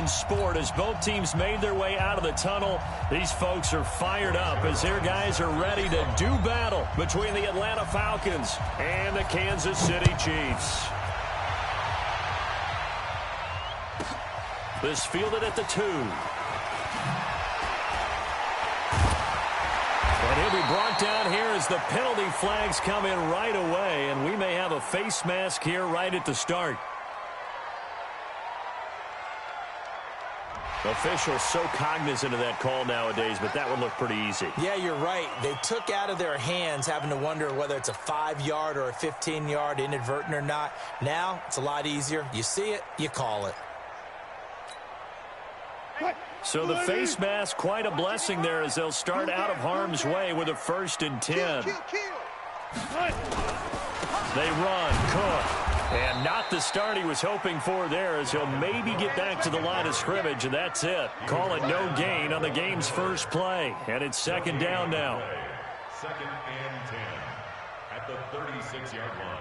in sport as both teams made their way out of the tunnel. These folks are fired up as their guys are ready to do battle between the Atlanta Falcons and the Kansas City Chiefs. This fielded at the 2. And he'll be brought down here as the penalty flags come in right away, and we may have a face mask here right at the start. Officials so cognizant of that call nowadays, but that one looked pretty easy. Yeah, you're right. They took out of their hands having to wonder whether it's a 5-yard or a 15-yard inadvertent or not. Now, it's a lot easier. You see it, you call it. So the face mask, quite a blessing there as they'll start out of harm's way with a 1st and 10. They run, Cook. And not the start he was hoping for there as he'll maybe get back to the line of scrimmage, and that's it. Call it no gain on the game's first play. And it's 2nd down now. 2nd and 10 at the 36-yard line.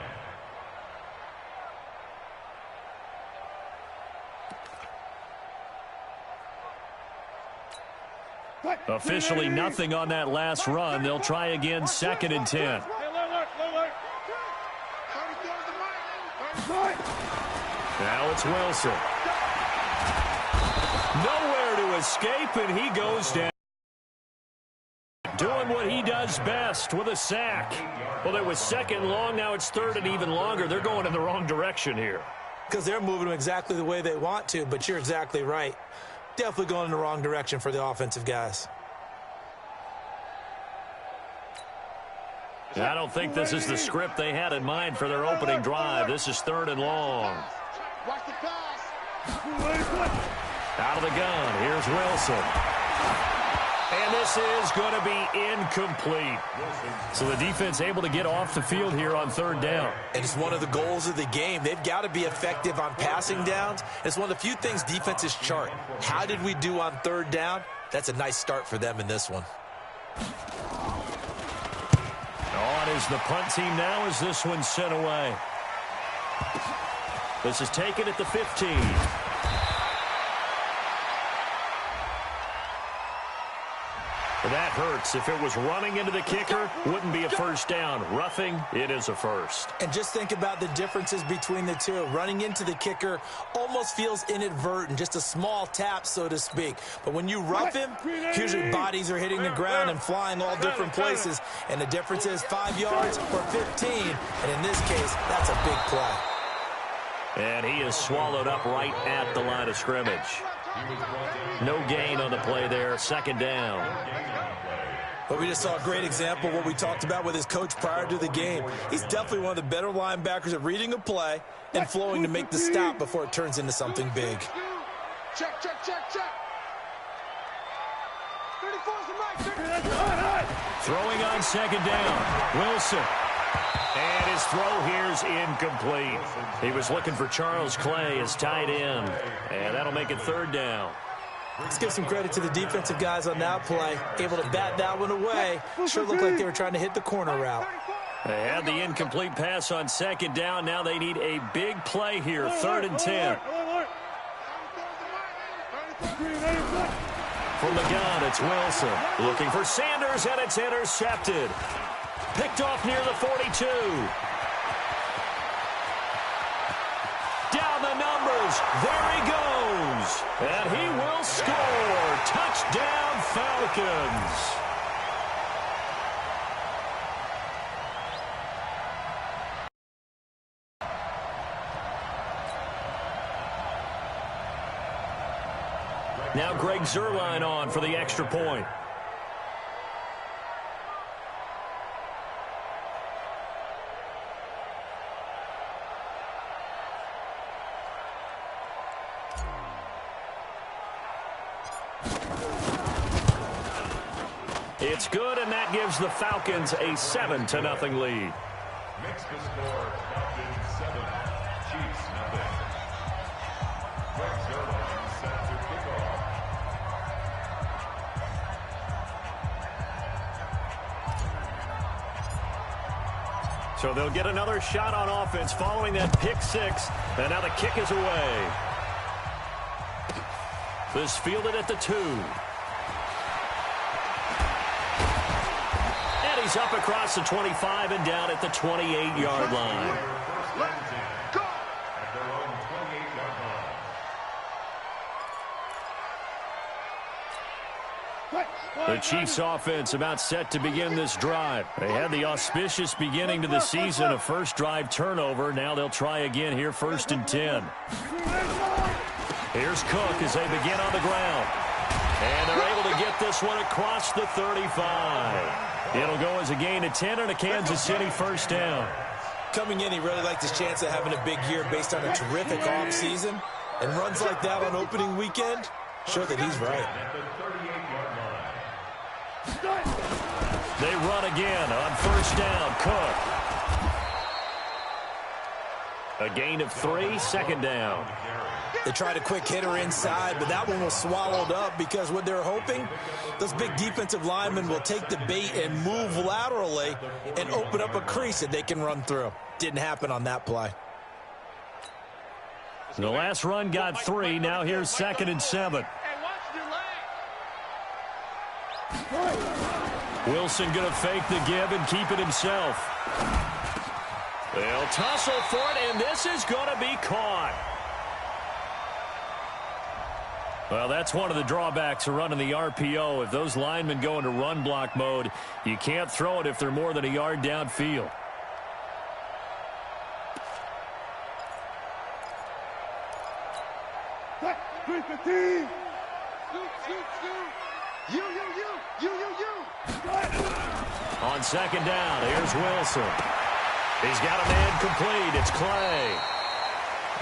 Officially nothing on that last run. They'll try again, 2nd and 10. Now it's Wilson. Nowhere to escape, and he goes down. Doing what he does best with a sack. Well, it was 2nd long. Now it's 3rd and even longer. They're going in the wrong direction here. Because they're moving them exactly the way they want to, but you're exactly right. Definitely going in the wrong direction for the offensive guys. I don't think this is the script they had in mind for their opening drive. This is 3rd and long. Out of the gun, here's Wilson. And this is going to be incomplete. So the defense able to get off the field here on 3rd down. And it's one of the goals of the game. They've got to be effective on passing downs. It's one of the few things defenses chart. How did we do on 3rd down? That's a nice start for them in this one. On is the punt team now as this one's sent away. This is taken at the 15. That hurts. If it was running into the kicker, wouldn't be a 1st down. Roughing, it is a 1st. And just think about the differences between the two. Running into the kicker almost feels inadvertent, just a small tap, so to speak. But when you rough him, usually bodies are hitting the ground and flying all different places. And the difference is 5 yards or 15. And in this case, that's a big play. And he is swallowed up right at the line of scrimmage. No gain on the play there, 2nd down. But we just saw a great example of what we talked about with his coach prior to the game. He's definitely one of the better linebackers at reading a play and flowing to make the stop before it turns into something big. Check. 34's the right. Throwing on 2nd down, Wilson. And his throw here's incomplete. He was looking for Charles Clay as tight end. And that'll make it 3rd down. Let's give some credit to the defensive guys on that play. Able to bat that one away. Sure looked like they were trying to hit the corner route. They had the incomplete pass on 2nd down. Now they need a big play here, 3rd and 10. From the gun, it's Wilson. Looking for Sanders, and it's intercepted. Picked off near the 42. Down the numbers. There he goes. And he will score. Touchdown, Falcons. Now Greg Zuerlein on for the extra point. It's good, and that gives the Falcons a 7-0 lead. Makes the score Falcons 7, Chiefs 0. Greg Zuerlein set to kick off. So they'll get another shot on offense following that pick six, and now the kick is away. This fielded at the 2. And he's up across the 25 and down at the 28-yard line. The Chiefs offense about set to begin this drive. They had the auspicious beginning to the season, a first drive turnover. Now they'll try again here, 1st and 10. Here's Cook as they begin on the ground. And they're able to get this one across the 35. It'll go as a gain of 10 and a Kansas City first down. Coming in, he really liked his chance of having a big year based on a terrific offseason. And runs like that on opening weekend show that he's right. They run again on first down. Cook. A gain of 3, 2nd down. They tried a quick hitter inside, but that one was swallowed up because what they're hoping, those big defensive linemen will take the bait and move laterally and open up a crease that they can run through. Didn't happen on that play. The last run got 3. Now here's 2nd and 7. Wilson going to fake the give and keep it himself. They'll tussle for it, and this is going to be caught. Well, that's one of the drawbacks of running the RPO. If those linemen go into run block mode, you can't throw it if they're more than a yard downfield. On 2nd down, here's Wilson. He's got a man complete. It's Clay.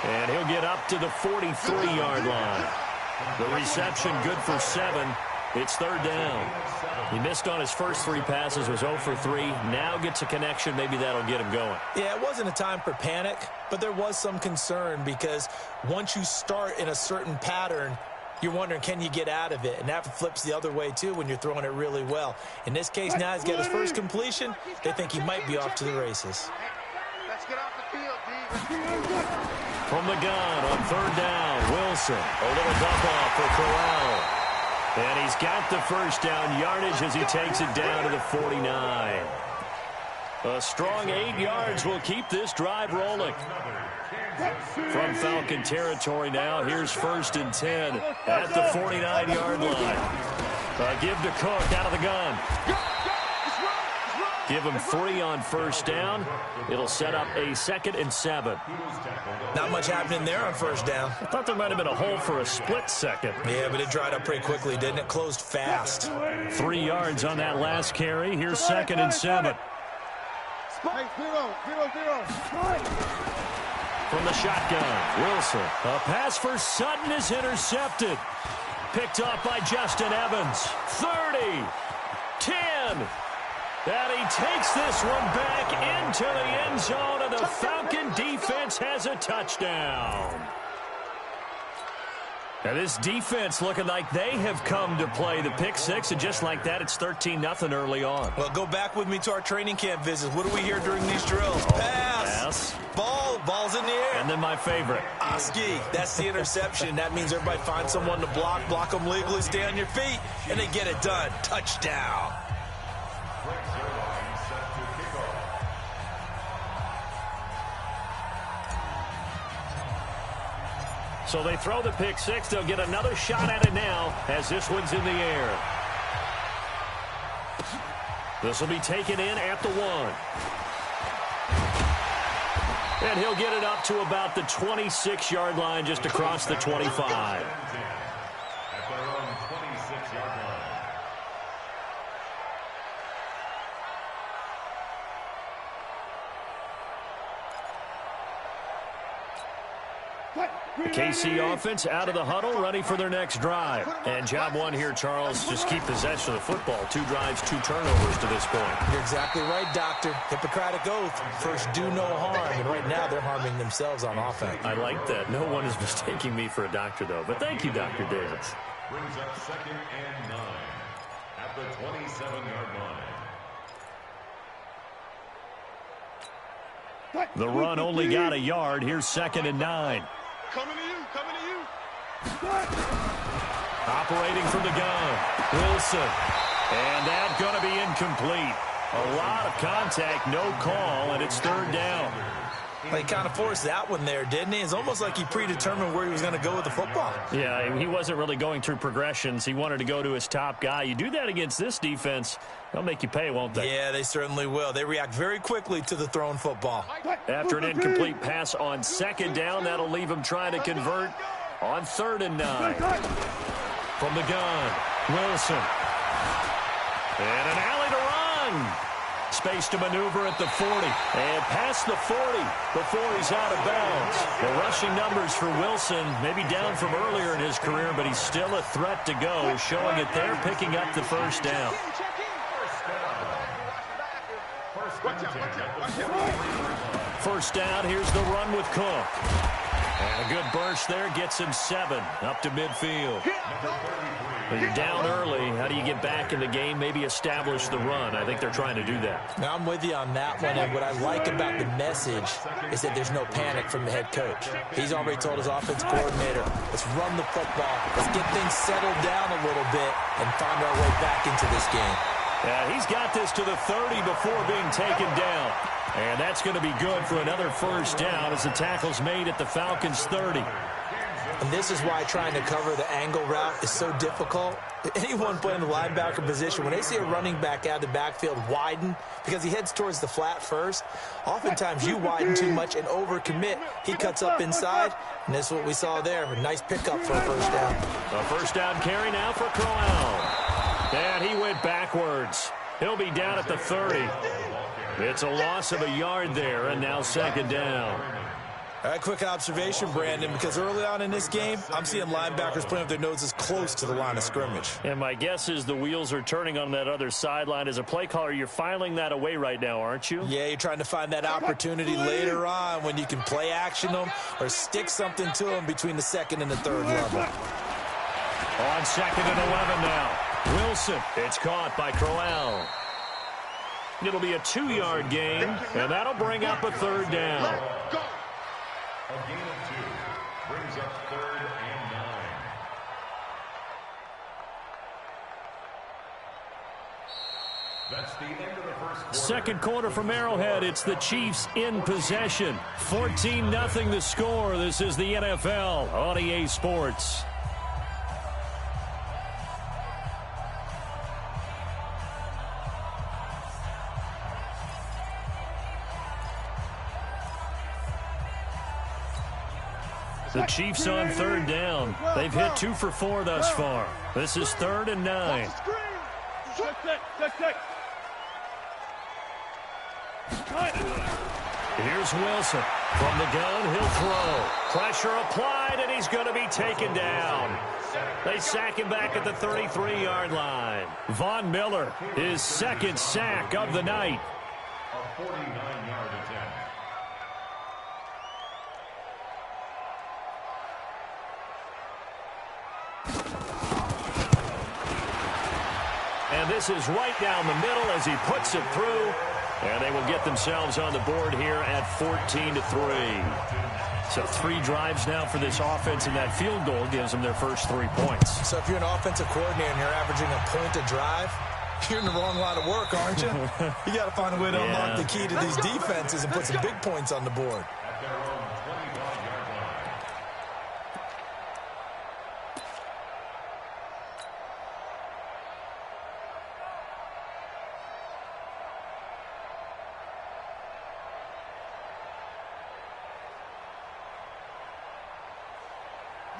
And he'll get up to the 43-yard line. The reception good for 7. It's 3rd down. He missed on his first 3 passes, was 0 for 3. Now gets a connection. Maybe that'll get him going. Yeah, it wasn't a time for panic, but there was some concern because once you start in a certain pattern, you're wondering, can you get out of it? And that flips the other way, too, when you're throwing it really well. In this case, now he's got his first completion. They think he might be off to the races. Let's get off the field, D. From the gun on 3rd down, Wilson. A little dump off for Corral. And he's got the first down yardage as he takes it down to the 49. A strong 8 yards will keep this drive rolling. From Falcon territory now, here's 1st and 10 at the 49-yard line. Give to Cook out of the gun. Give him 3 on first down. It'll set up a 2nd and 7. Not much happening there on first down. I thought there might have been a hole for a split second. Yeah, but it dried up pretty quickly, didn't it? Closed fast. 3 yards on that last carry. Here's 2nd and 7. From the shotgun, Wilson. A pass for Sutton is intercepted. Picked off by Justin Evans. 30, 10. And he takes this one back into the end zone, and the Falcon defense has a touchdown. Now this defense looking like they have come to play the pick 6, and just like that, it's 13-0 early on. Well, go back with me to our training camp visits. What do we hear during these drills? Pass. Ball's in the air. And then my favorite. Oski, that's the interception. That means everybody finds someone to block them legally, stay on your feet, and they get it done. Touchdown. So they throw the pick 6. They'll get another shot at it now as this one's in the air. This will be taken in at the 1. And he'll get it up to about the 26-yard line, just across the 25. The KC offense out of the huddle, ready for their next drive. And job 1 here, Charles, just keep possession of the football. 2 drives, 2 turnovers to this point. You're exactly right, Doctor. Hippocratic oath. First, do no harm. And right now, they're harming themselves on offense. I like that. No one is mistaking me for a doctor, though. But thank you, Dr. Davis. Brings up 2nd and 9 at the 27-yard line. The run only got a yard. Here's 2nd and 9. Coming to you. Operating from the gun, Wilson. And that's going to be incomplete. A lot of contact, no call, and it's third down. He kind of forced that one there, didn't he? It's almost like he predetermined where he was going to go with the football. Yeah, he wasn't really going through progressions. He wanted to go to his top guy. You do that against this defense, they'll make you pay, won't they? Yeah, they certainly will. They react very quickly to the thrown football. After an incomplete pass on second down, that'll leave him trying to convert on 3rd and 9. From the gun, Wilson. And an alley to run. Space to maneuver at the 40. And past the 40 before he's out of bounds. The rushing numbers for Wilson, maybe down from earlier in his career, but he's still a threat to go, showing it there, picking up the first down. First down, here's the run with Cook. And a good burst there gets him 7 up to midfield. When you're down early, how do you get back in the game, maybe establish the run? I think they're trying to do that. Now, I'm with you on that one, and what I like about the message is that there's no panic from the head coach. He's already told his offense coordinator, let's run the football, let's get things settled down a little bit and find our way back into this game. Yeah, he's got this to the 30 before being taken down. And that's going to be good for another first down as the tackle's made at the Falcons' 30. And this is why trying to cover the angle route is so difficult. Anyone playing the linebacker position, when they see a running back out of the backfield widen, because he heads towards the flat first, oftentimes you widen too much and overcommit. He cuts up inside, and that's what we saw there. A nice pickup for a first down. A first down carry now for Crowell. And he went backwards. He'll be down at the 30. It's a loss of a yard there, and now second down. All right, quick observation, Brandon, because early on in this game, I'm seeing linebackers putting up their noses close to the line of scrimmage. And my guess is the wheels are turning on that other sideline. As a play caller, you're filing that away right now, aren't you? Yeah, you're trying to find that opportunity later on when you can play action them or stick something to them between the 2nd and the 3rd level. On 2nd and 11 now. Wilson, it's caught by Crowell. It'll be a 2-yard gain, and that'll bring up a 3rd down. A gain of 2 brings up 3rd and 9. That's the end of the first quarter. Second quarter from Arrowhead. It's the Chiefs in possession. 14-0 the score. This is the NFL on EA Sports. The Chiefs on 3rd down. They've hit 2 for 4 thus far. This is 3rd and 9. Here's Wilson. From the gun, he'll throw. Pressure applied, and he's going to be taken down. They sack him back at the 33-yard line. Von Miller, his 2nd sack of the night. A 49-yard attempt. And this is right down the middle as he puts it through. And they will get themselves on the board here at 14-3. So 3 drives now for this offense, and that field goal gives them their first 3 points. So if you're an offensive coordinator and you're averaging a point a drive, you're in the wrong line of work, aren't you? You got to find a way to unlock the key to these defenses and put some big points on the board. At their own 25-yard line.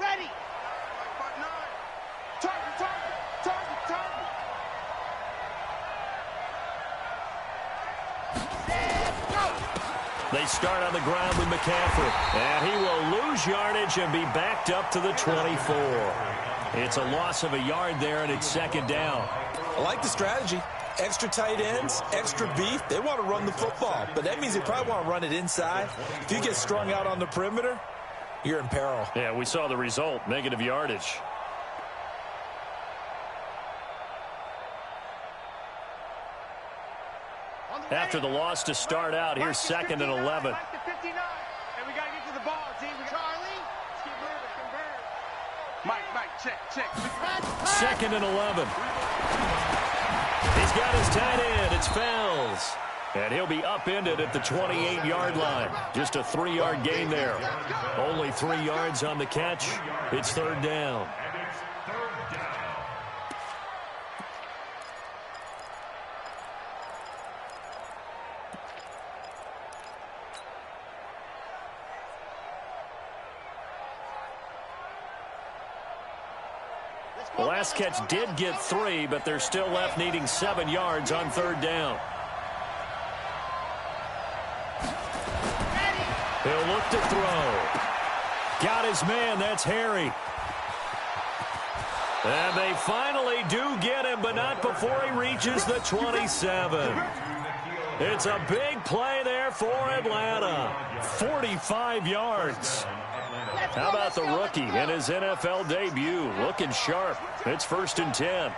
Ready. Target. They start on the ground with McCaffrey. And he will lose yardage and be backed up to the 24. It's a loss of a yard there, and it's 2nd down. I like the strategy. Extra tight ends, extra beef. They want to run the football, but that means they probably want to run it inside. If you get strung out on the perimeter, you're in peril. Yeah, we saw the result, negative yardage. After the loss to start out, here's 2nd and 11. And we got to get to the ball, team. Charlie, let's keep moving. Mike. Second and 11. He's got his tight end. It's Fells. And he'll be upended at the 28-yard line. Just a 3-yard gain there. Only 3 yards on the catch. It's third down. The last catch did get 3, but they're still left needing 7 yards on third down. He'll look to throw. Got his man. That's Harry. And they finally do get him, but not before he reaches the 27. It's a big play there for Atlanta. 45 yards. How about the rookie in his NFL debut? Looking sharp. It's first and 10.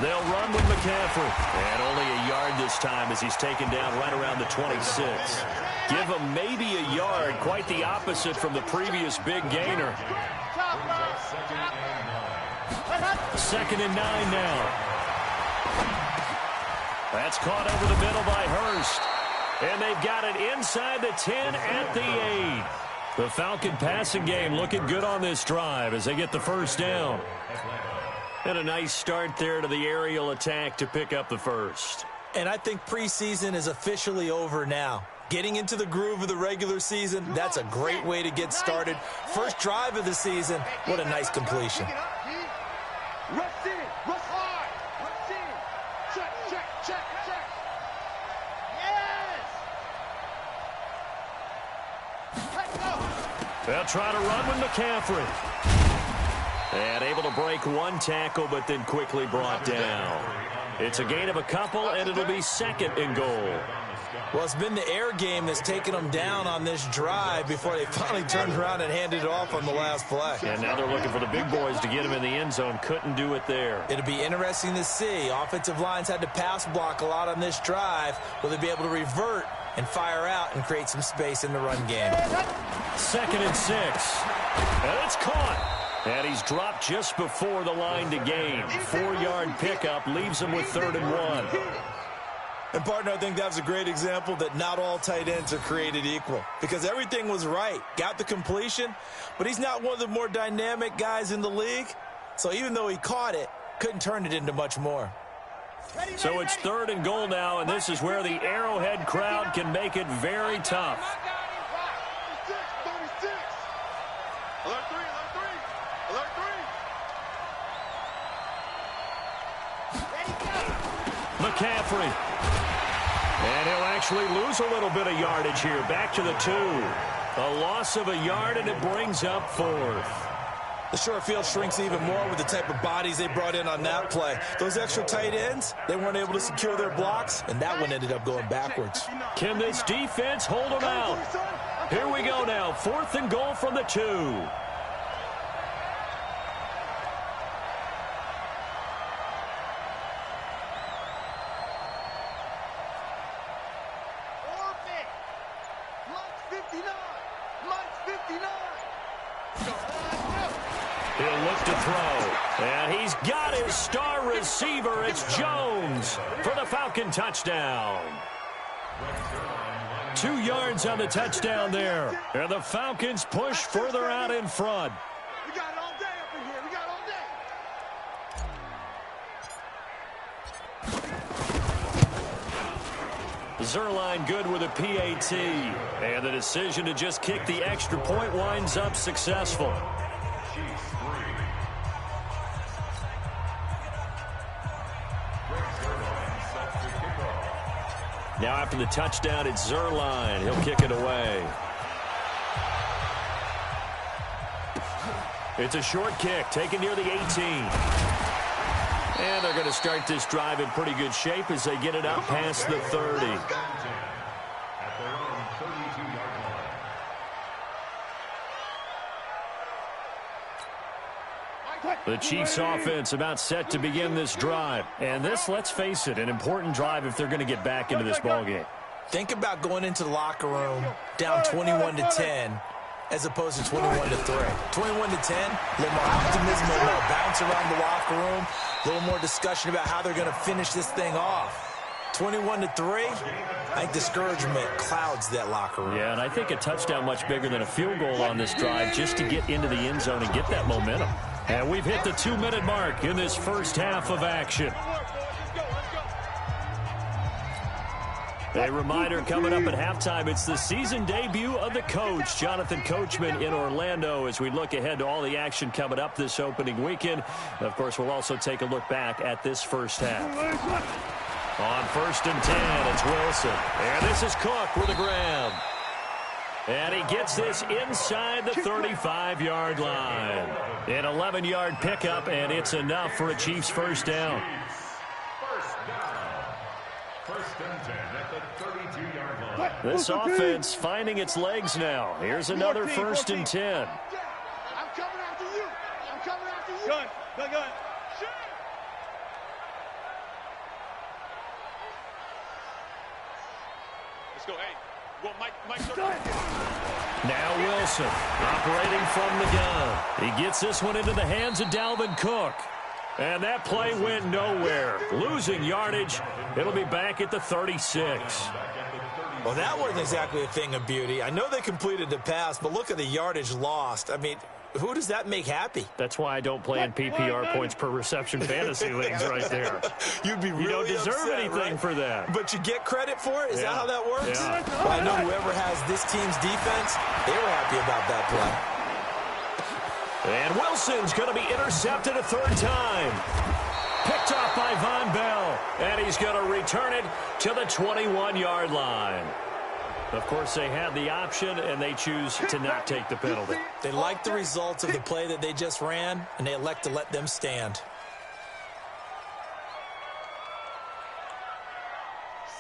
They'll run with McCaffrey. And only a yard this time as he's taken down right around the 26. Give him maybe a yard. Quite the opposite from the previous big gainer. Second and 9 now. That's caught over the middle by Hurst. And they've got it inside the 10 at the 8. The Falcon passing game looking good on this drive as they get the first down. And a nice start there to the aerial attack to pick up the first. And I think preseason is officially over now. Getting into the groove of the regular season, that's a great way to get started. First drive of the season, what a nice completion. Rush in, rush hard, rush in. Check, check, check, check. Yes! Let's go. They'll try to run with McCaffrey. And able to break one tackle, but then quickly brought down. It's a gain of a couple, and it'll be second and goal. Well, it's been the air game that's taken them down on this drive before they finally turned around and handed it off on the last play. And now they're looking for the big boys to get him in the end zone. Couldn't do it there. It'll be interesting to see. Offensive lines had to pass block a lot on this drive. Will they be able to revert and fire out and create some space in the run game? Second and 6. And it's caught. And he's dropped just before the line to gain. 4-yard pickup leaves him with 3rd and 1. And, partner, I think that was a great example that not all tight ends are created equal. Because everything was right. Got the completion, but he's not one of the more dynamic guys in the league. So even though he caught it, couldn't turn it into much more. So it's 3rd and goal now, and this is where the Arrowhead crowd can make it very tough. Alert 3, alert 3, alert 3. McCaffrey. And he'll actually lose a little bit of yardage here. Back to the 2. A loss of a yard, and it brings up 4th. The short field shrinks even more with the type of bodies they brought in on that play. Those extra tight ends, they weren't able to secure their blocks, and that one ended up going backwards. Can this defense hold them out? Here we go now. 4th and goal from the 2. He'll look to throw. And he's got his star receiver. It's Jones for the Falcon touchdown. 2 yards on the touchdown there. And the Falcons push further out in front. We got it all day up in here. We got it all day. Zerline good with a PAT. And the decision to just kick the extra point winds up successful. Now after the touchdown, it's Zerline. He'll kick it away. It's a short kick taken near the 18. And they're going to start this drive in pretty good shape as they get it up past the 30. The Chiefs offense about set to begin this drive. And this, let's face it, an important drive if they're going to get back into this ballgame. Think about going into the locker room down 21-10 as opposed to 21-3. 21-10, a little more optimism, a little more bounce around the locker room, a little more discussion about how they're going to finish this thing off. 21-3, I think discouragement clouds that locker room. Yeah, and I think a touchdown much bigger than a field goal on this drive just to get into the end zone and get that momentum. And we've hit the 2-minute mark in this first half of action. A reminder coming up at halftime, it's the season debut of the coach, Jonathan Coachman in Orlando, as we look ahead to all the action coming up this opening weekend. Of course, we'll also take a look back at this first half. On 1st and 10, it's Wilson. And this is Cook with a grab. And he gets this inside the 35-yard line. An 11-yard pickup, and it's enough for a Chiefs first down. First and 10 at the 32-yard line. This offense finding its legs now. Here's another 1st and 10. I'm coming after you. I'm coming after you. Gun. Let's go. Hey, well, Mike. Now Wilson operating from the gun. He gets this one into the hands of Dalvin Cook. And that play went nowhere. Losing yardage. It'll be back at the 36. Well, that wasn't exactly a thing of beauty. I know they completed the pass, but look at the yardage lost. I mean, who does that make happy? That's why I don't play in PPR points per reception fantasy leagues right there. You'd be really You don't deserve upset, anything right? for that. But you get credit for it? Is that how that works? Yeah. Well, I know whoever has this team's defense, they were happy about that play. And Wilson's going to be intercepted a 3rd time. Picked off by Von Bell. And he's going to return it to the 21-yard line. Of course, they had the option, and they choose to not take the penalty. They like the results of the play that they just ran, and they elect to let them stand.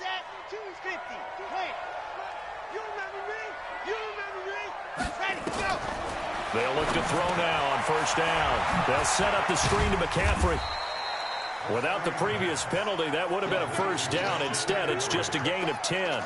Set 250. Play. You remember me? You remember me? Ready, go. They'll look to throw now on 1st down. They'll set up the screen to McCaffrey. Without the previous penalty, that would have been a 1st down. Instead, it's just a gain of 10.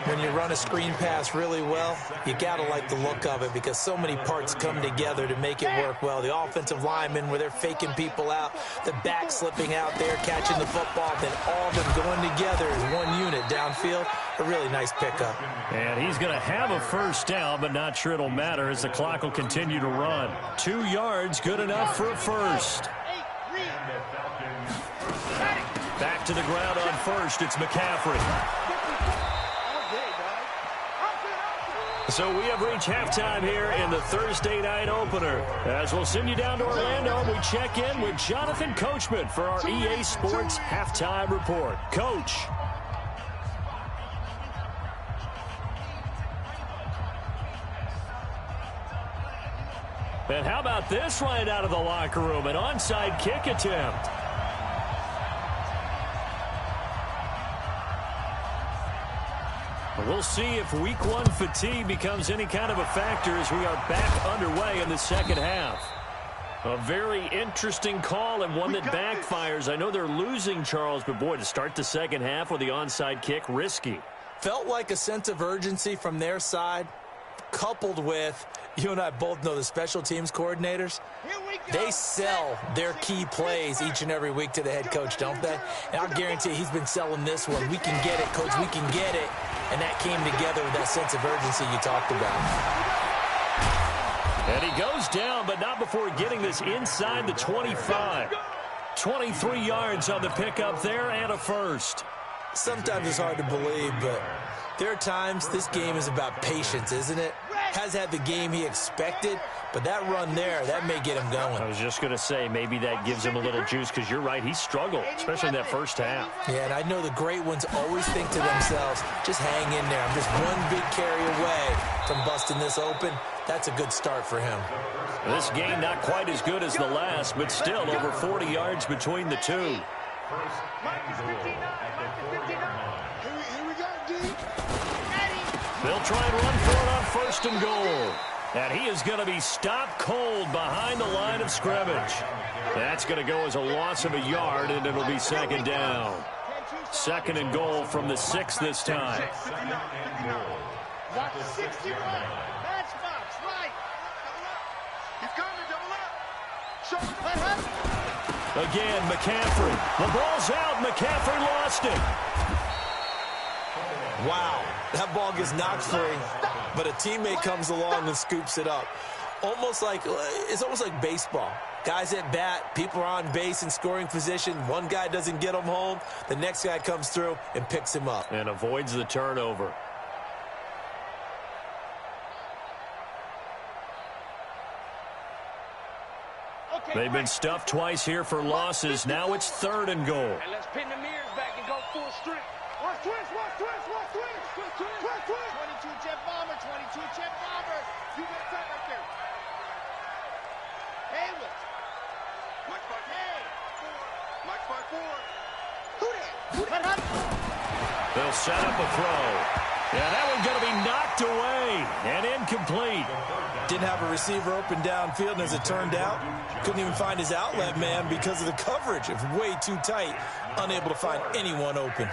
When you run a screen pass really well, you got to like the look of it because so many parts come together to make it work well. The offensive linemen, where they're faking people out, the back slipping out there, catching the football, then all of them going together as one unit downfield. A really nice pickup. And he's going to have a 1st down, but not sure it'll matter as the clock will continue to run. 2 yards, good enough for a 1st. Back to the ground on 1st, it's McCaffrey. So we have reached halftime here in the Thursday night opener. As we'll send you down to Orlando, we check in with Jonathan Coachman for our EA Sports halftime report. Coach. And how about this right out of the locker room? An onside kick attempt. We'll see if week 1 fatigue becomes any kind of a factor as we are back underway in the second half. A very interesting call and one that backfires. I know they're losing, Charles, but boy, to start the second half with the onside kick, risky. Felt like a sense of urgency from their side, coupled with, you and I both know the special teams coordinators, they sell their key plays each and every week to the head coach, don't they? And I'll guarantee he's been selling this one. We can get it, coach, we can get it. And that came together with that sense of urgency you talked about. And he goes down, but not before getting this inside the 25. 23 yards on the pickup there and a 1st. Sometimes it's hard to believe, but there are times this game is about patience, isn't it? Has had the game he expected, but that run there, that may get him going. I was just going to say, maybe that gives him a little juice because you're right, he struggled, especially in that first half. Yeah, and I know the great ones always think to themselves, just hang in there. I'm just one big carry away from busting this open. That's a good start for him. This game not quite as good as the last, but still over 40 yards between the two. Here we go, D. Ready. They'll try and run for it on 1st and goal. And he is going to be stopped cold behind the line of scrimmage. That's going to go as a loss of a yard, and it'll be 2nd down. 2nd and goal from the 6 this time. Got the 61. Matchbox, right. Again, McCaffrey. The ball's out. McCaffrey lost it. Wow, that ball gets knocked free, but a teammate comes along and scoops it up. It's almost like baseball. Guys at bat, people are on base in scoring position. One guy doesn't get him home. The next guy comes through and picks him up. And avoids the turnover. They've been stuffed twice here for losses. Now it's 3rd and goal. And let's pin the mirrors back and go full strength. Watch twist, watch twist, watch twist. Twist, twist. 22 jet bomber, 22 jet bomber. You got that right there. Haywood. Mike 5-4. Mike 5-4. Who that? They'll set up a throw. Yeah, that one's going to be knocked away and incomplete. Didn't have a receiver open downfield, and as it turned out, couldn't even find his outlet man because of the coverage. It was way too tight, unable to find anyone open.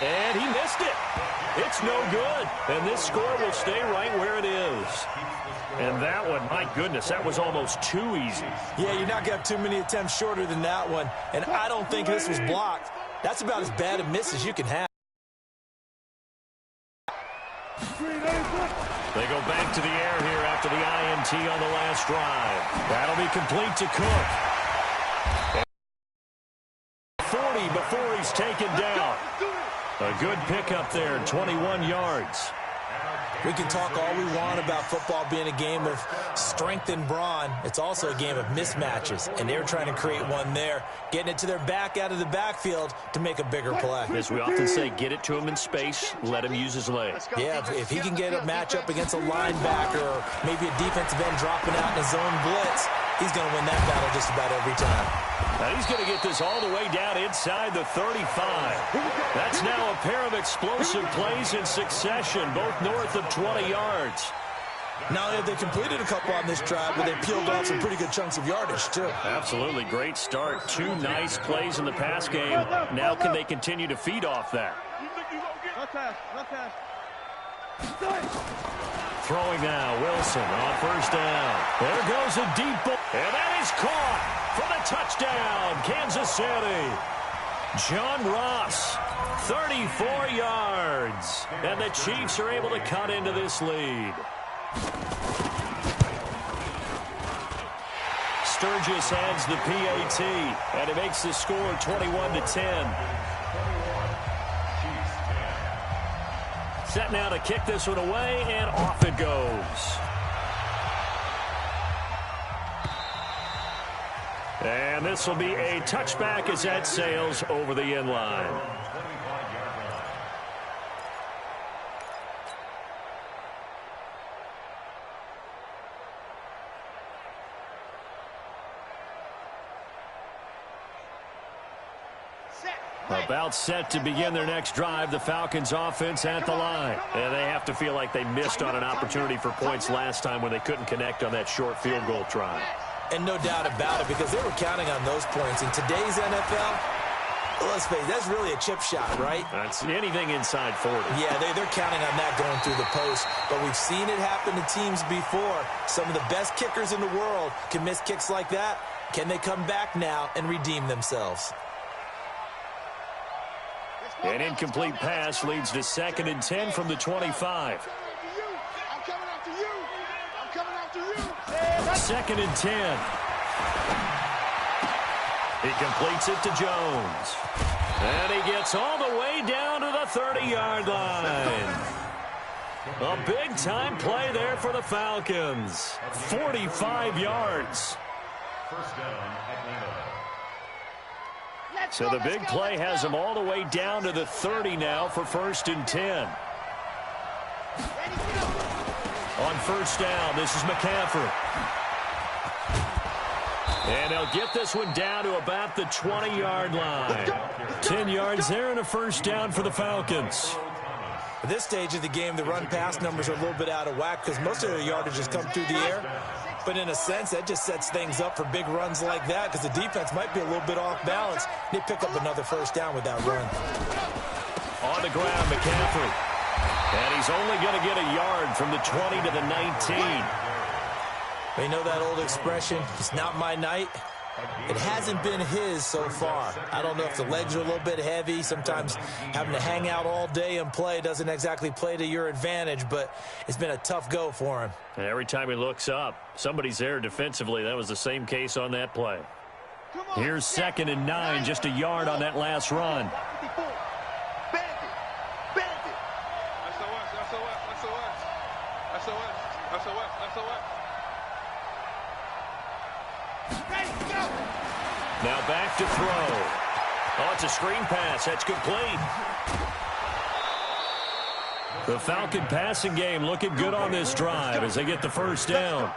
And he missed it. It's no good. And this score will stay right where it is. And that one, my goodness, that was almost too easy. Yeah, you're not going to have too many attempts shorter than that one. And I don't think this was blocked. That's about as bad a miss as you can have. They go back to the air here after the INT on the last drive. That'll be complete to Cook. 40 before he's taken down. A good pickup there, 21 yards. We can talk all we want about football being a game of strength and brawn. It's also a game of mismatches, and they're trying to create one there, getting it to their back out of the backfield to make a bigger play. As we often say, get it to him in space, let him use his legs. Yeah, if he can get a matchup against a linebacker or maybe a defensive end dropping out in a zone blitz, he's going to win that battle just about every time. Now he's going to get this all the way down inside the 35. That's now a pair of explosive plays in succession, both north of 20 yards. Not only have they completed a couple on this drive, but they peeled off some pretty good chunks of yardage, too. Absolutely. Great start. 2 nice plays in the pass game. Now can they continue to feed off that? Throwing now, Wilson on first down. There goes a deep ball. And that is caught for the touchdown, Kansas City. John Ross, 34 yards. And the Chiefs are able to cut into this lead. Sturgis adds the PAT, and it makes the score 21-10. Set now to kick this one away, and off it goes. And this will be a touchback as that sails over the end line. About set to begin their next drive, the Falcons offense at the line. And they have to feel like they missed on an opportunity for points last time when they couldn't connect on that short field goal try. And no doubt about it, because they were counting on those points. In today's NFL, let's face it, that's really a chip shot, right? That's anything inside 40. Yeah, they're counting on that going through the post. But we've seen it happen to teams before. Some of the best kickers in the world can miss kicks like that. Can they come back now and redeem themselves? An incomplete pass leads to 2nd and 10 from the 25. I'm coming after you. I'm coming after you. 2nd and 10. He completes it to Jones. And he gets all the way down to the 30-yard line. A big-time play there for the Falcons. 45 yards. First down, Atlanta. So the big play has him all the way down to the 30 now for 1st and 10. On first down, this is McCaffrey. And they'll get this one down to about the 20-yard line. 10 yards there and a first down for the Falcons. At this stage of the game, the run-pass numbers are a little bit out of whack because most of their yardage has come through the air. But in a sense, that just sets things up for big runs like that because the defense might be a little bit off balance. They pick up another first down with that run. On the ground, McCaffrey. And he's only going to get a yard from the 20 to the 19. You know that old expression, it's not my night? It hasn't been his so far. I don't know if the legs are a little bit heavy. Sometimes having to hang out all day and play doesn't exactly play to your advantage, but it's been a tough go for him. And every time he looks up, somebody's there defensively. That was the same case on that play. Here's 2nd and 9, just a yard on that last run. Now back to throw. Oh, it's a screen pass. That's complete. The Falcon passing game looking good on this drive as they get the first down.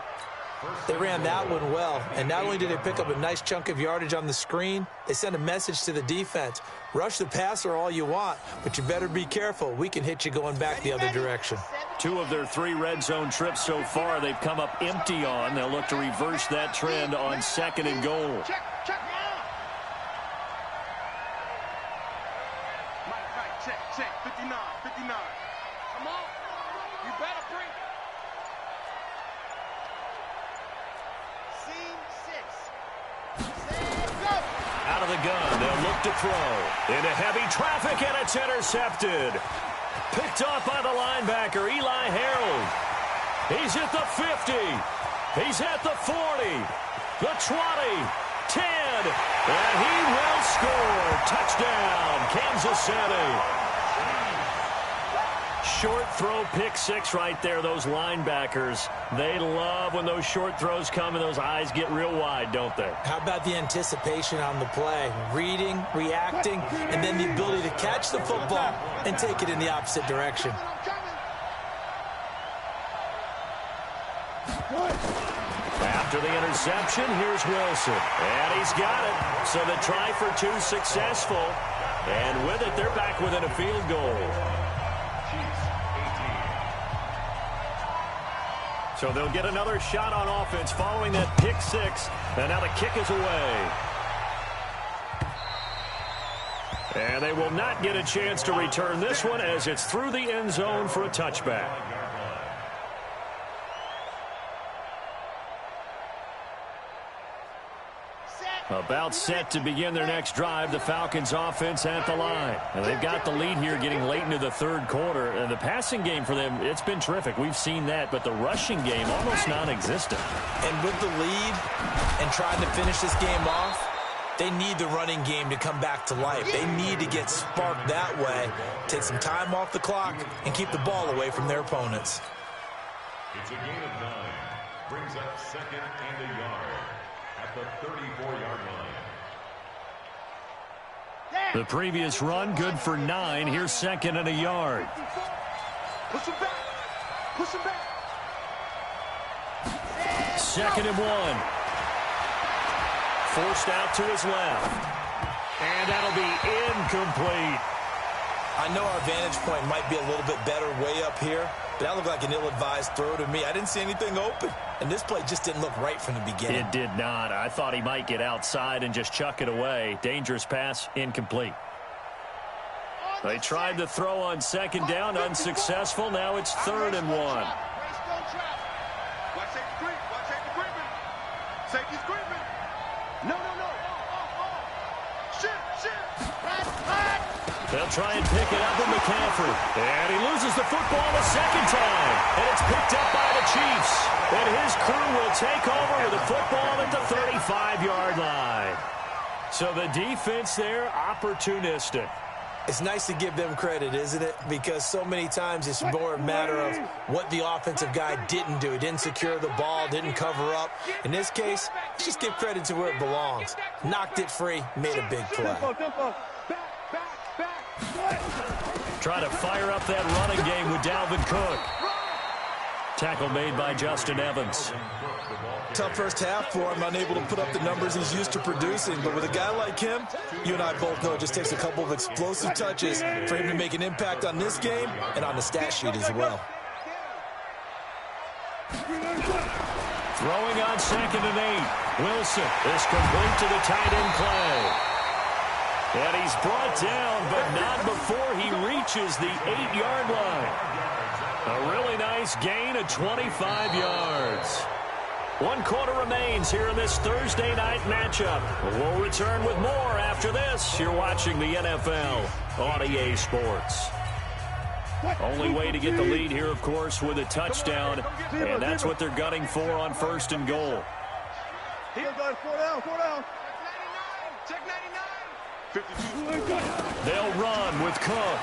They ran that one well, and not only did they pick up a nice chunk of yardage on the screen, they sent a message to the defense. Rush the passer all you want, but you better be careful. We can hit you going back the other direction. 2 of their 3 red zone trips so far they've come up empty on. They'll look to reverse that trend on 2nd and goal. Check now. Mike, check. 59. Come on. You better bring it. Scene 6. Go. Out of the gun, they'll look to throw. Into heavy traffic, and it's intercepted. Picked off by the linebacker, Eli Harold. He's at the 50. He's at the 40. The 20. 10. And he will score. Touchdown, Kansas City. Short throw, pick 6 right there. Those linebackers, they love when those short throws come and those eyes get real wide, don't they? How about the anticipation on the play? Reading, reacting, and then the ability to catch the football and take it in the opposite direction. After the interception, here's Wilson. And he's got it. So the try for 2 successful. And with it, they're back within a field goal. So they'll get another shot on offense following that pick 6. And now the kick is away. And they will not get a chance to return this one as it's through the end zone for a touchback. About set to begin their next drive, the Falcons offense at the line. And they've got the lead here getting late into the 3rd quarter. And the passing game for them, it's been terrific. We've seen that, but the rushing game almost non-existent. And with the lead and trying to finish this game off, they need the running game to come back to life. They need to get sparked that way, take some time off the clock, and keep the ball away from their opponents. It's a gain of 9. Brings up 2nd and a yard at the 34-yard line. The previous run, good for 9. Here's 2nd and a yard. Push him back. Push him back. 2nd and 1. Forced out to his left. And that'll be incomplete. I know our vantage point might be a little bit better way up here, but that looked like an ill-advised throw to me. I didn't see anything open, and this play just didn't look right from the beginning. It did not. I thought he might get outside and just chuck it away. Dangerous pass, incomplete. They tried to throw on 2nd down, unsuccessful. Now it's 3rd and 1. Watch safety creeping. Safety's creeping. No. Shit. They'll try and pick it up with McCaffrey. And he loses the football a 2nd time. And it's picked up by the Chiefs. And his crew will take over with the football at the 35-yard line. So the defense there, opportunistic. It's nice to give them credit, isn't it? Because so many times it's more a matter of what the offensive guy didn't do. He didn't secure the ball, didn't cover up. In this case, let's just give credit to where it belongs. Knocked it free, made a big play. Try to fire up that running game with Dalvin Cook. Tackle made by Justin Evans. Tough first half for him, unable to put up the numbers he's used to producing. But with a guy like him, you and I both know it just takes a couple of explosive touches for him to make an impact on this game and on the stat sheet as well. Throwing on 2nd and 8. Wilson is complete to the tight end Clay. And he's brought down, but not before he reaches the 8-yard line. A really nice gain of 25 yards. 1 quarter remains here in this Thursday night matchup. We'll return with more after this. You're watching the NFL on EA Sports. Only way to get the lead here, of course, with a touchdown, and that's what they're gunning for on 1st and goal. Here, guys, 4 down. Check 99. 52. They'll run with Cook.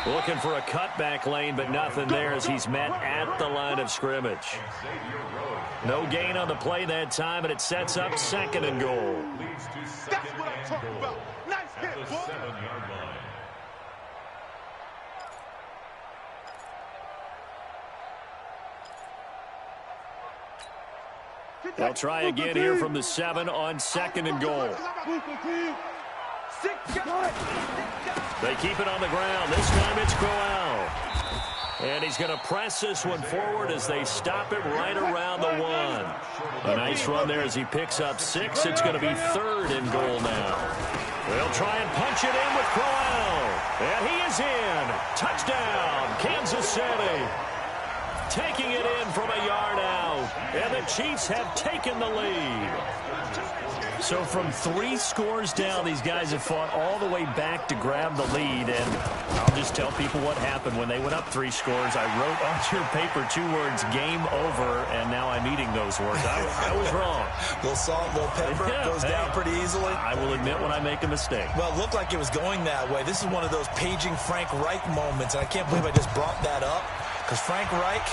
Looking for a cutback lane, but nothing there as he's met at the line of scrimmage. No gain on the play that time, and it sets up 2nd and goal. That's what I'm talking about. Nice hit, boy. 7-yard line. They'll try again here from the 7 on 2nd and goal. They keep it on the ground. This time it's Crowell. And he's going to press this one forward as they stop it right around the 1. A nice run there as he picks up 6. It's going to be 3rd and goal now. They'll try and punch it in with Crowell. And he is in. Touchdown, Kansas City. Taking it in from a yard out. And the Chiefs have taken the lead. So from 3 scores down, these guys have fought all the way back to grab the lead. And I'll just tell people what happened when they went up 3 scores. I wrote on your paper 2 words, game over, and now I'm eating those words. I was wrong. A little salt, a little pepper, goes down pretty easily. I will admit when I make a mistake. Well, it looked like it was going that way. This is one of those paging Frank Reich moments, and I can't believe I just brought that up, because Frank Reich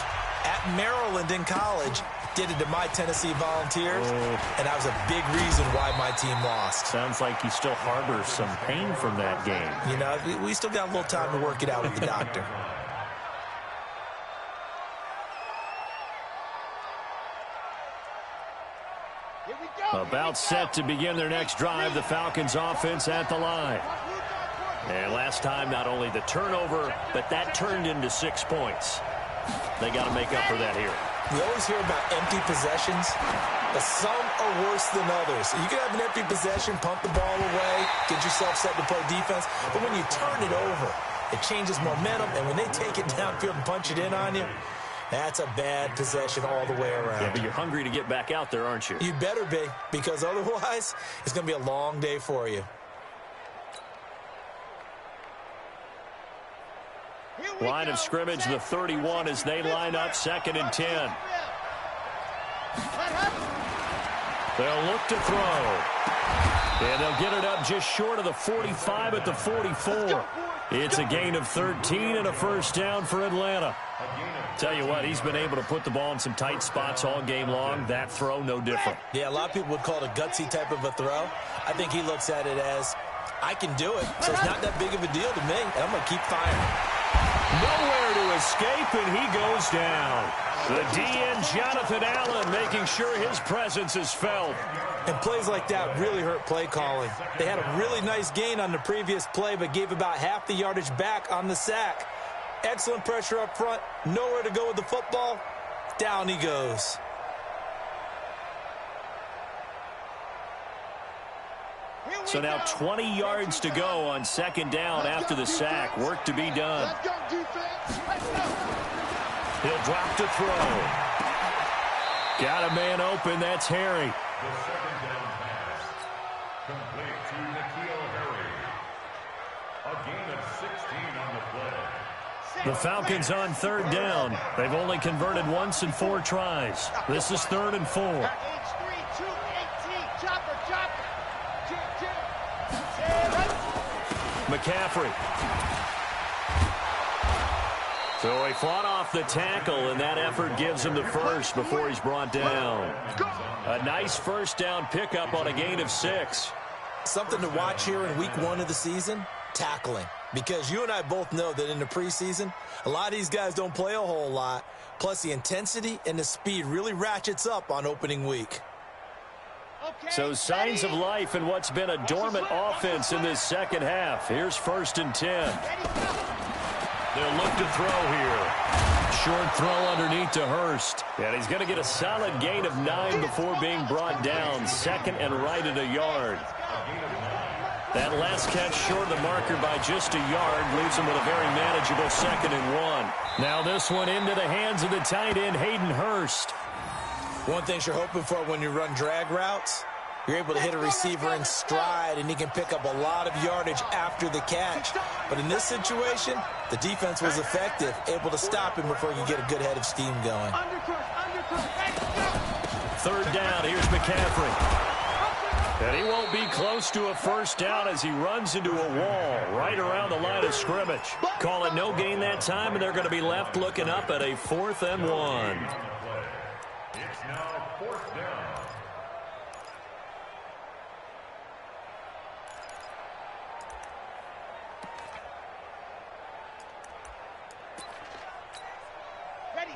at Maryland in college did it to my Tennessee Volunteers, and that was a big reason why my team lost. Sounds like he still harbors some pain from that game. You know, we still got a little time to work it out with the doctor. About set to begin their next drive, the Falcons offense at the line. And last time, not only the turnover, but that turned into 6 points. They got to make up for that here. We always hear about empty possessions, but some are worse than others. You can have an empty possession, pump the ball away, get yourself set to play defense, but when you turn it over, it changes momentum, and when they take it downfield and punch it in on you, that's a bad possession all the way around. Yeah, but you're hungry to get back out there, aren't you? You better be, because otherwise, it's going to be a long day for you. Line of scrimmage, the 31, as they line up 2nd and 10. They'll look to throw. And they'll get it up just short of the 45 at the 44. It's a gain of 13 and a first down for Atlanta. Tell you what, he's been able to put the ball in some tight spots all game long. That throw, no different. Yeah, a lot of people would call it a gutsy type of a throw. I think he looks at it as, I can do it, so it's not that big of a deal to me, and I'm going to keep firing. Nowhere to escape, and he goes down. The DN, Jonathan Allen, making sure his presence is felt. And plays like that really hurt play calling. They had a really nice gain on the previous play, but gave about half the yardage back on the sack. Excellent pressure up front. Nowhere to go with the football. Down he goes. So now 20 yards to go on 2nd down after the sack. Work to be done. He'll drop to throw. Got a man open. That's Harry. The 2nd down pass. Complete to N'Keal Harry. A gain of 16 on the play. The Falcons on 3rd down. They've only converted once in 4 tries. This is 3rd and 4. McCaffrey. So he fought off the tackle, and that effort gives him the first before he's brought down. A nice first down pickup on a gain of 6. Something to watch here in week 1 of the season, tackling. Because you and I both know that in the preseason, a lot of these guys don't play a whole lot. Plus, the intensity and the speed really ratchets up on opening week. So signs of life in what's been a dormant offense in this second half. Here's 1st and 10. They'll look to throw here. Short throw underneath to Hurst. And he's going to get a solid gain of 9 before being brought down. 2nd and right at a yard. That last catch short of the marker by just a yard leaves him with a very manageable 2nd and 1. Now this one into the hands of the tight end, Hayden Hurst. One thing you're hoping for when you run drag routes, you're able to hit a receiver in stride, and he can pick up a lot of yardage after the catch. But in this situation, the defense was effective, able to stop him before he could get a good head of steam going. 3rd down, here's McCaffrey. And he won't be close to a 1st down as he runs into a wall right around the line of scrimmage. Call it no gain that time, and they're going to be left looking up at a 4th and 1. It's now 4th down.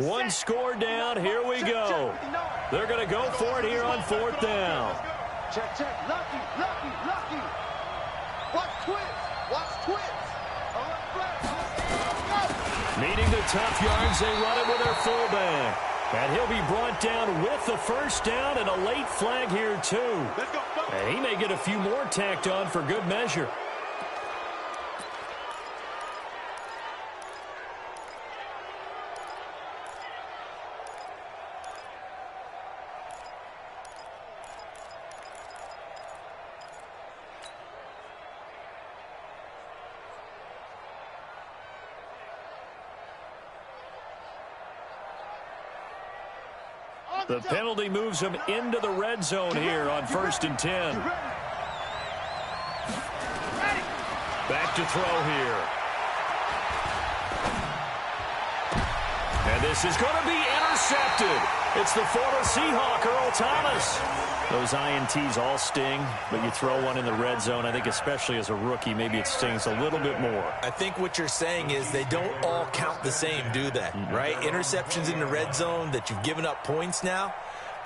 One score down. Here we go. They're going to go for it here on 4th down. Check, check. Lucky, lucky, lucky. Watch twins. Watch twins. Needing the tough yards, they run it with their fullback. And he'll be brought down with the 1st down and a late flag here, too. And he may get a few more tacked on for good measure. The penalty moves him into the red zone here on 1st and 10. Back to throw here. And this is going to be intercepted. It's the former Seahawk, Earl Thomas. Those INTs all sting, but you throw one in the red zone, I think especially as a rookie, maybe it stings a little bit more. I think what you're saying is they don't all count the same, do they? Right? Interceptions in the red zone that you've given up points now,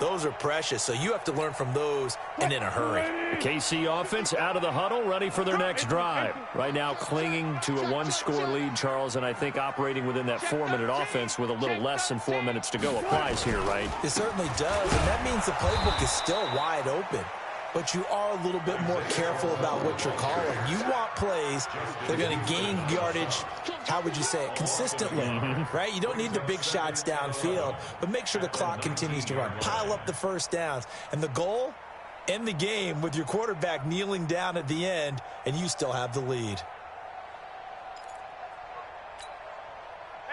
those are precious. So you have to learn from those and in a hurry. The KC offense out of the huddle, ready for their next drive. Right now clinging to a 1-score lead, Charles, and I think operating within that 4-minute offense with a little less than 4 minutes to go applies here, right? It certainly does, and that means the playbook is still wide open. But you are a little bit more careful about what you're calling. You want plays that are going to gain yardage, how would you say it, consistently, right? You don't need the big shots downfield, but make sure the clock continues to run. Pile up the 1st downs. And the goal, end the game with your quarterback kneeling down at the end, and you still have the lead.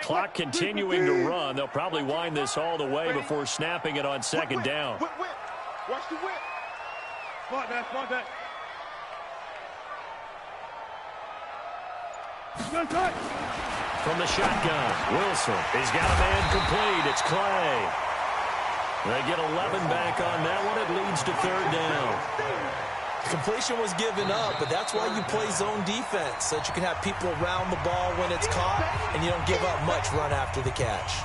Clock continuing to run. They'll probably wind this all the way before snapping it on 2nd down. Watch the whip. Smart that. From the shotgun, Wilson. He's got a man complete. It's Clay. They get 11 back on that one. It leads to 3rd down. Completion was given up, but that's why you play zone defense, so that you can have people around the ball when it's caught, and you don't give up much run after the catch.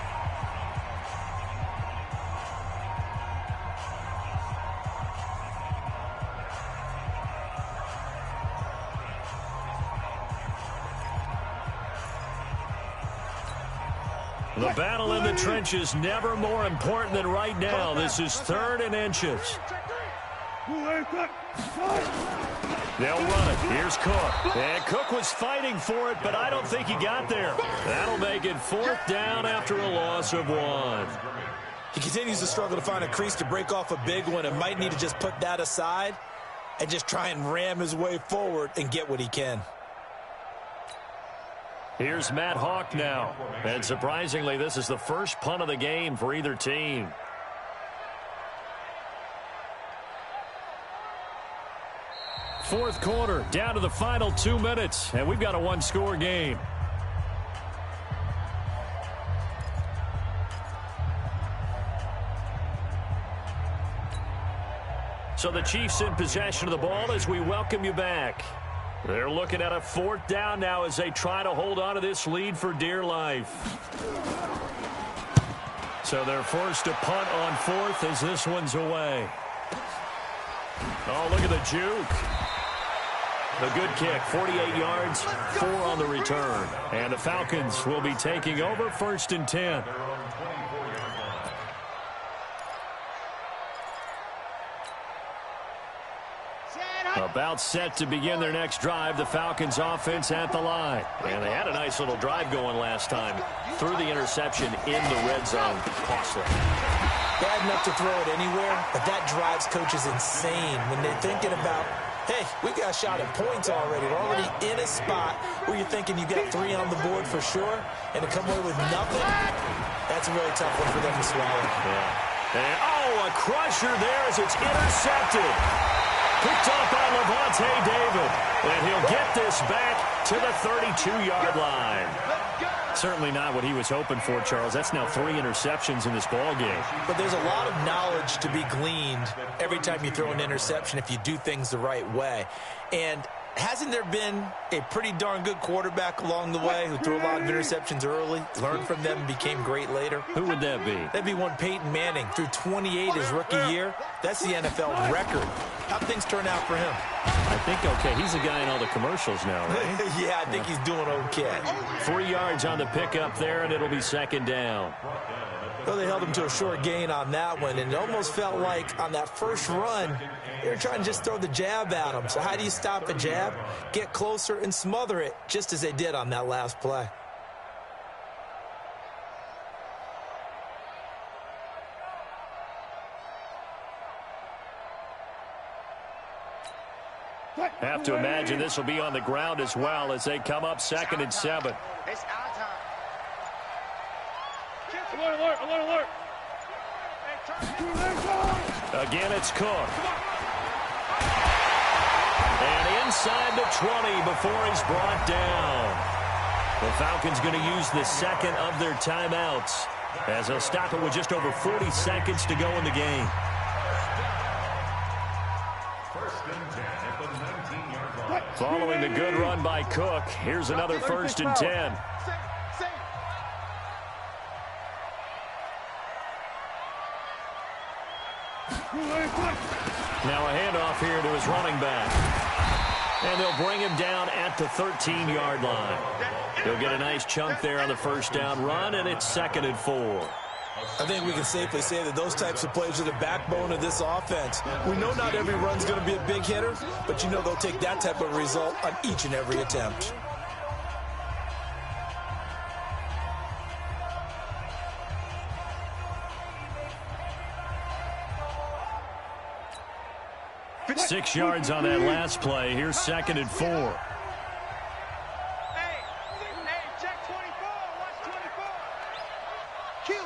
The battle in the trenches never more important than right now. This is 3rd and inches. They'll run it. Here's Cook. And Cook was fighting for it, but I don't think he got there. That'll make it 4th down after a loss of 1. He continues to struggle to find a crease to break off a big one and might need to just put that aside and just try and ram his way forward and get what he can. Here's Matt Hawk now. And surprisingly, this is the first punt of the game for either team. Fourth quarter, down to the final 2 minutes, and we've got a 1-score game. So the Chiefs in possession of the ball as we welcome you back. They're looking at a 4th down now as they try to hold on to this lead for dear life. So they're forced to punt on 4th as this one's away. Oh, look at the juke. A good kick, 48 yards, 4 on the return. And the Falcons will be taking over 1st and 10. Set About set to begin their next drive, the Falcons offense at the line. And they had a nice little drive going last time. Threw the interception in the red zone. Costly. Bad enough to throw it anywhere, but that drives coaches insane when they're thinking about, hey, we got a shot at points already. We're already in a spot where you're thinking you got 3 on the board for sure, and to come away with nothing, that's a really tough one for them to swallow. Yeah. And, a crusher there as it's intercepted. Picked up by Levante David, and he'll get this back to the 32-yard line. Certainly not what he was hoping for, Charles. That's now 3 interceptions in this ball game. But there's a lot of knowledge to be gleaned every time you throw an interception if you do things the right way. And hasn't there been a pretty darn good quarterback along the way who threw a lot of interceptions early, learned from them, and became great later? Who would that be? That'd be one Peyton Manning. Threw 28 his rookie year. That's the NFL record. How'd things turn out for him? I think okay. He's a guy in all the commercials now, right? Yeah, I think he's doing okay. 3 yards on the pickup there, and it'll be second down. Well, they held him to a short gain on that one, and it almost felt like on that first run, they were trying to just throw the jab at him. So how do you stop a jab? Get closer and smother it, just as they did on that last play. Have to imagine this will be on the ground as well as they come up 2nd and 7. It's our time. Alert, alert, alert, alert. Again, it's Cook. And inside the 20 before he's brought down. The Falcons going to use the second of their timeouts as they'll stop it with just over 40 seconds to go in the game. Following the good run by Cook, here's another 1st and 10. Now a handoff here to his running back. And they'll bring him down at the 13-yard line. He'll get a nice chunk there on the first down run, and it's 2nd and 4. I think we can safely say that those types of plays are the backbone of this offense. We know not every run's going to be a big hitter, but you know they'll take that type of result on each and every attempt. Six yards on that last play. Here's 2nd and 4. Hey, check 24. Watch 24. Kill.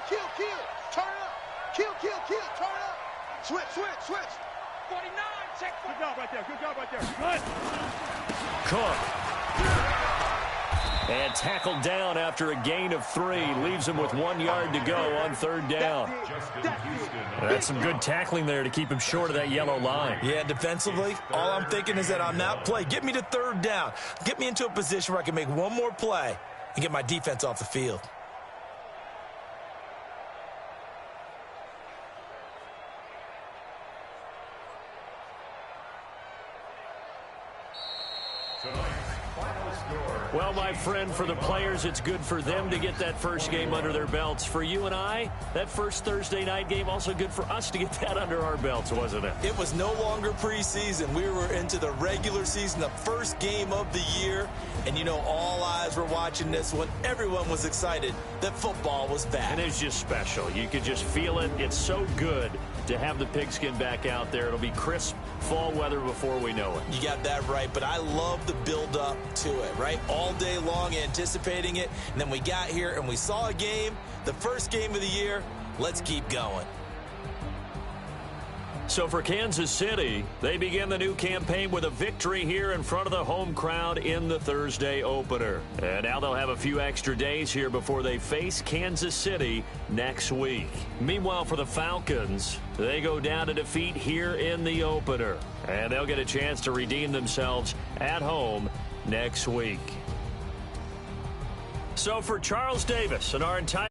Turn up. Kill. Turn up. Switch. 49. Check 49. Good job right there. Good. Cook. And tackled down after a gain of 3. Leaves him with 1 yard to go on 3rd down. That's some good tackling there to keep him short of that yellow line. Yeah, defensively, all I'm thinking is that on that play, get me to 3rd down. Get me into a position where I can make one more play and get my defense off the field. Well, my friend, for the players, it's good for them to get that first game under their belts. For you and I, that first Thursday night game, also good for us to get that under our belts, wasn't it? It was no longer preseason. We were into the regular season, the first game of the year. And, you know, all eyes were watching this one. Everyone was excited that football was back. And it's just special. You could just feel it. It's so good to have the pigskin back out there. It'll be crisp fall weather before we know it. You got that right, but I love the build-up to it, right? All day long anticipating it, and then we got here and we saw a game, the first game of the year. Let's keep going. So for Kansas City, they begin the new campaign with a victory here in front of the home crowd in the Thursday opener. And now they'll have a few extra days here before they face Kansas City next week. Meanwhile, for the Falcons, they go down to defeat here in the opener. And they'll get a chance to redeem themselves at home next week. So for Charles Davis and our entire